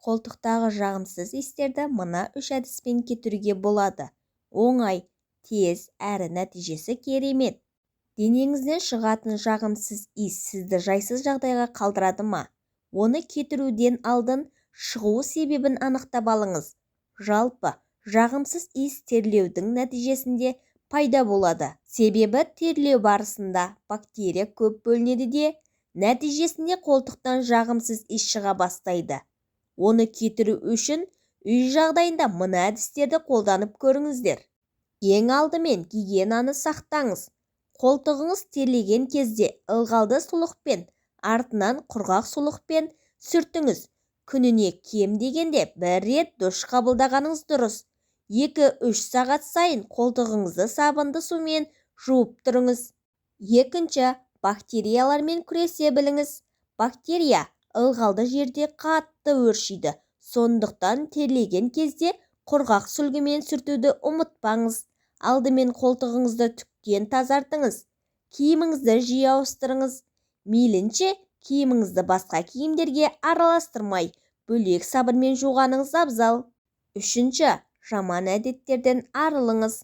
Қолтықтағы жағымсыз иістерді мына 3 әдіспен кетіруге болады. Оңай, тез әрі нәтижесі керемет. Денеңізден шығатын жағымсыз иіс сізді жайсыз жағдайға қалдырады ма? Оны кетіруден алдын шығу себебін анықтап алыңыз. Жалпы, жағымсыз иіс терлеудің нәтижесінде пайда болады. Себебі терлеу барысында бактерия көп бөлінеді де, нәтижесінде қолтықтан жағымсыз иіс шыға бастайды. Оны кетіру үшін үй жағдайында мына әдістерді қолданып көріңіздер. Ең алдымен гигиенаны сақтаңыз. Қолтығыңыз терлеген кезде ылғалды сулықпен, артынан құрғақ сулықпен сүртіңіз. Күніне кем дегенде 1 рет душ қабылдағаныңыз дұрыс. 2-3 сағат сайын қолтығыңызды сабынды сумен жуып тұрыңыз. Екінші, бактериялармен күресе біліңіз. Бактерия ылғалды жерде қатты өршиді. Сондықтан терлеген кезде құрғақ сүлгімен сүртуді ұмытпаңыз. Алдымен қолтығыңызды түктен тазартыңыз. Киіміңізді жиі ауыстырыңыз. Мейлінше киіміңізді басқа киімдерге араластырмай, бөлек сабынмен жуғаныңыз абзал. Үшінші, жаман әдеттерден арылыңыз.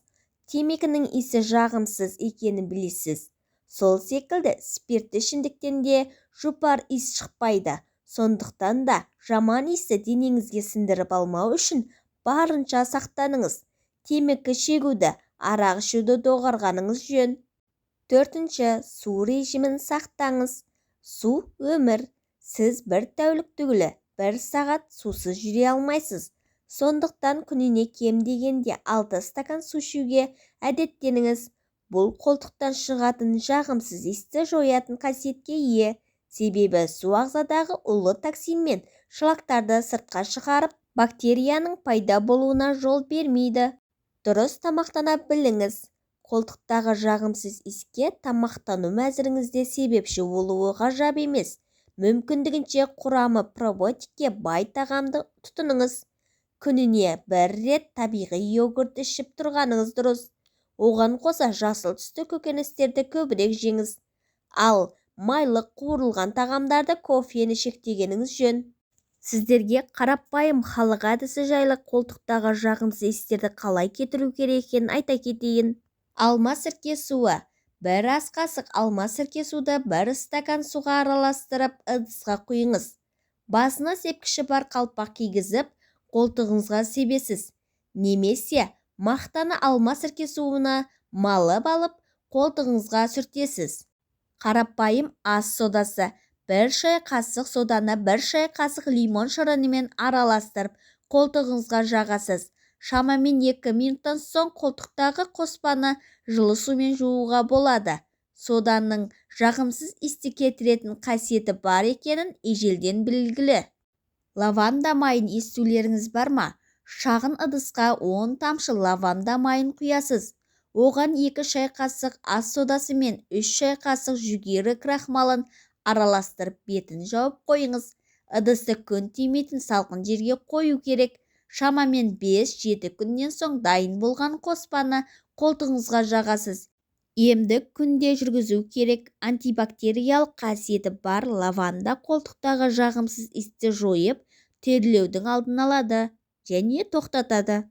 Темекінің иісі жағымсыз екенін білесіз. Сол секілді спиртті ішімдіктен де жұпар иіс шықпайды. Сондықтан да жаман иісті денеңізге сіңдіріп алмау үшін барынша сақтаныңыз. Темекі шегуді, арақ ішуді доғарғаныңыз жөн. Төртінші, су режимін сақтаңыз. Су өмір. Сіз 1 тәулік түгілі 1 сағат сусыз жүре алмайсыз. Сондықтан күніне кем дегенде 6 стакан су ішуге әдеттеніңіз. Бұл қолтықтан шығатын жағымсыз иісті жоятын қасиетке ие. Себебі су ағзадағы улы токсин мен шлактарды сыртқа шығарып, бактерияның пайда болуына жол бермейді. Дұрыс тамақтана біліңіз. Қолтықтағы жағымсыз иіске тамақтану мәзіріңізде себепші болуы ғажап емес. Мүмкіндігінше құрамы пробиотикке бай тағамды тұтыныңыз. Күніне 1 рет табиғи йогурт ішіп тұрғаныңыз дұрыс. Оған қоса жасыл түсті көкөністерді көбірек жеңіз. Ал майлы қуырылған тағамдарды, кофені шектегеніңіз жөн. Сіздерге қарапайым халық әдісі жайлы қолтықтағы жағымсыз иістерді қалай кетіру керек екенін айта кетейін. Алма сірке суы. 1 ас қасық алма сірке суды 1 стакан суға араластырып ыдысқа құйыңыз. Басына сепкіші бар қалпақ кигізіп, қолтығыңызға себесіз. Немесе мақтаны алма сірке суына малып алып, қолтығыңызға сүртесіз. Қарапайым ас содасы. 1 шай қасық соданы 1 шай қасық лимон шырынымен араластырып, қолтығыңызға жағасыз. Шамамен 2 минуттан соң қолтықтағы қоспаны жылы сумен жууға болады. Соданың жағымсыз иісті кетіретін қасиеті бар екенін ежелден білгілі. Лаванда майын естулеріңіз бар ма? Шағын ыдысқа 10 тамшы лаванда майын құясыз. Оған 2 шай қасық ас содасы мен 3 шай қасық жүгері крахмалын араластырып бетін жауып қойыңыз. Ыдысты күн тимейтін салқын жерге қою керек. Шамамен 5-7 күннен соң дайын болған қоспаны қолтығыңызға жағасыз. Емдік күнде жүргізу керек. Антибактериялық қасиеті бар лаванда қолтықтағы жағымсыз иісті жойып, терлеудің алдын алады және тоқтатады.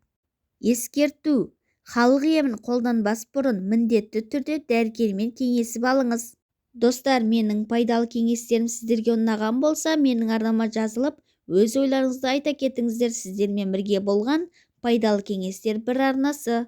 Ескерту. Халық емін қолданбас бұрын міндетті түрде дәрігермен кеңесіп алыңыз. Достар, менің пайдалы кеңестерім сіздерге ұнаған болса, менің арнама жазылып, өз ойларыңызды айта кетіңіздер. Сіздермен бірге болған пайдалы кеңестер бір арнасы.